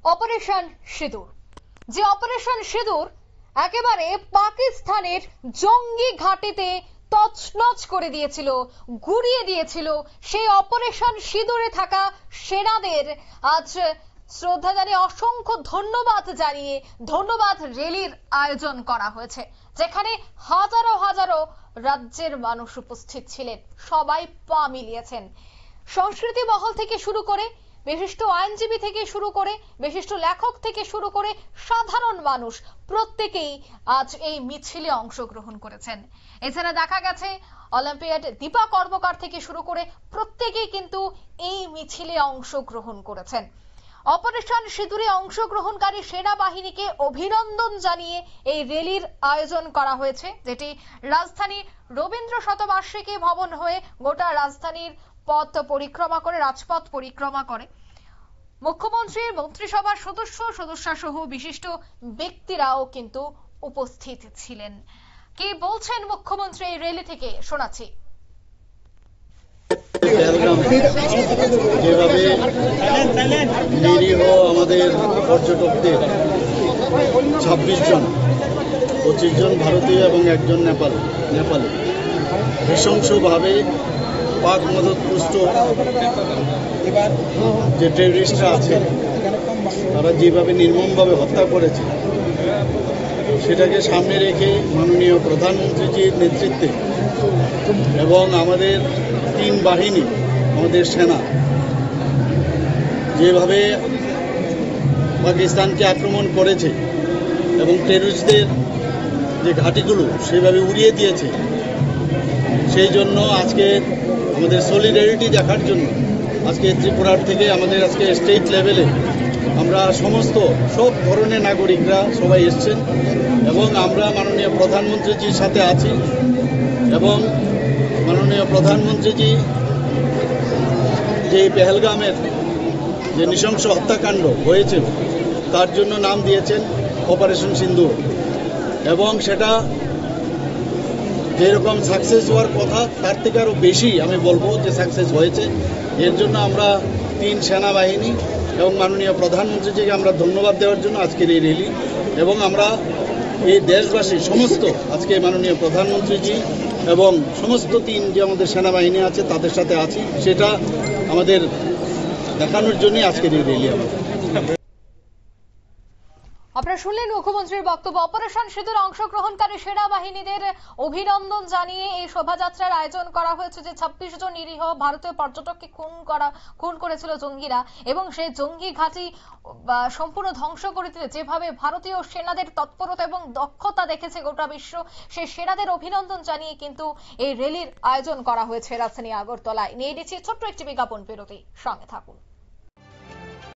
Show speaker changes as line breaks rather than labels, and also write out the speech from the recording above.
Operation সিঁদুর, যে operation সিঁদুর একেবারে পাকিস্তানের জঙ্গি ঘাঁটিতে তছনছ করে দিয়েছিল, গুড়িয়ে দিয়েছিল, সেই অপারেশন সিঁদুরে থাকা সেনাদের আজ শ্রদ্ধা জানিয়ে অসংখ্য ধন্যবাদ র্যালির আয়োজন করা হয়েছে, যেখানে হাজারো হাজারো রাজ্যের মানুষ উপস্থিত ছিলেন। সবাই পা মিলিয়েছেন। সংস্কৃতি মহল থেকে শুরু করে বিশিষ্ট আইনজীবী থেকে শুরু করে বিশিষ্ট লেখক থেকে শুরু করে সাধারণ মানুষ প্রত্যেকেই আজ এই মিছিলে অংশগ্রহণ করেছেন। এছাড়া দেখা গেছে অলিম্পিয়াড দীপা কর্মকার থেকে শুরু করে প্রত্যেকেই কিন্তু এই মিছিলে অংশগ্রহণ করেছেন। অপারেশন সিঁদুরে অংশগ্রহণকারী সেনাবাহিনীকে অভিনন্দন জানিয়ে এই র্যালির আয়োজন করা হয়েছে, যেটি রাজধানীর রবীন্দ্র শতবার্ষিকী ভবন হয়ে গোটা রাজধানীর পথ পরিক্রমা করে, রাজপথ পরিক্রমা করে। মুখ্যমন্ত্রীর মন্ত্রিসভার সদস্য সহ বিশিষ্ট ব্যক্তিরাও কিন্তু উপস্থিত ছিলেন। কি বলছেন মুখ্যমন্ত্রী এই র্যালি থেকে শোনাচ্ছি।
যেভাবে নিরীহ আমাদের পর্যটকদের 26 জন, 25 জন ভারতীয় এবং একজন নেপালি নৃশংসভাবে পাক মদতপুষ্ট যে টেররিস্টরা আছে তারা যেভাবে নির্মমভাবে হত্যা করেছে, সেটাকে সামনে রেখে মাননীয় প্রধানমন্ত্রীজির নেতৃত্বে এবং আমাদের 3 বাহিনী, আমাদের সেনা যেভাবে পাকিস্তানকে আক্রমণ করেছে এবং টেররিস্টদের যে ঘাঁটিগুলো সেভাবে উড়িয়ে দিয়েছে, সেই জন্য আজকে আমাদের সলিডারিটি দেখার জন্য আজকে ত্রিপুরার থেকে আমাদের আজকে স্টেট লেভেলে আমরা সব ধরনের নাগরিকরা সবাই এসছেন এবং আমরা মাননীয় প্রধানমন্ত্রীজির সাথে আছি এবং মাননীয় প্রধানমন্ত্রীজি যে পেহেলগামের যে নৃশংস হত্যাকাণ্ড হয়েছিল তার জন্য নাম দিয়েছেন অপারেশন সিঁদুর, এবং সেটা যেরকম সাকসেস হওয়ার কথা তার থেকে আরও বেশি আমি বলবো যে সাকসেস হয়েছে। এর জন্য আমরা 3 সেনাবাহিনী এবং মাননীয় প্রধানমন্ত্রীজিকে আমরা ধন্যবাদ দেওয়ার জন্য আজকের এই র্যালি, এবং আমরা এই দেশবাসী সমস্ত আজকে মাননীয় প্রধানমন্ত্রীজি এবং সমস্ত 3 যে আমাদের সেনাবাহিনী আছে তাদের সাথে আছি, সেটা আমাদের দেখানোর জন্যই আজকের এই র্যালি।
আপনারা শুনলেন মুখ্যমন্ত্রীর বক্তব্য। অপারেশন সিঁদুরে অংশগ্রহণকারী সেনাবাহিনীদের অভিনন্দন জানিয়ে এই শোভাযাত্রার আয়োজন করা হয়েছে, যে 26 জন নিরীহ ভারতীয় পর্যটককে খুন করেছিল জঙ্গিরা, এবং সেই জঙ্গি ঘাঁটি সম্পূর্ণ ধ্বংস করে দিতে যেভাবে ভারতীয় সেনাদের তৎপরতা এবং দক্ষতা দেখেছে গোটা বিশ্ব, সেই সেনাদের অভিনন্দন জানিয়ে কিন্তু এই র্যালির আয়োজন করা হয়েছে রাজধানী আগরতলায়। নিয়ে নিচ্ছি ছোট্ট একটি বিজ্ঞাপন বিরতি, সঙ্গে থাকুন।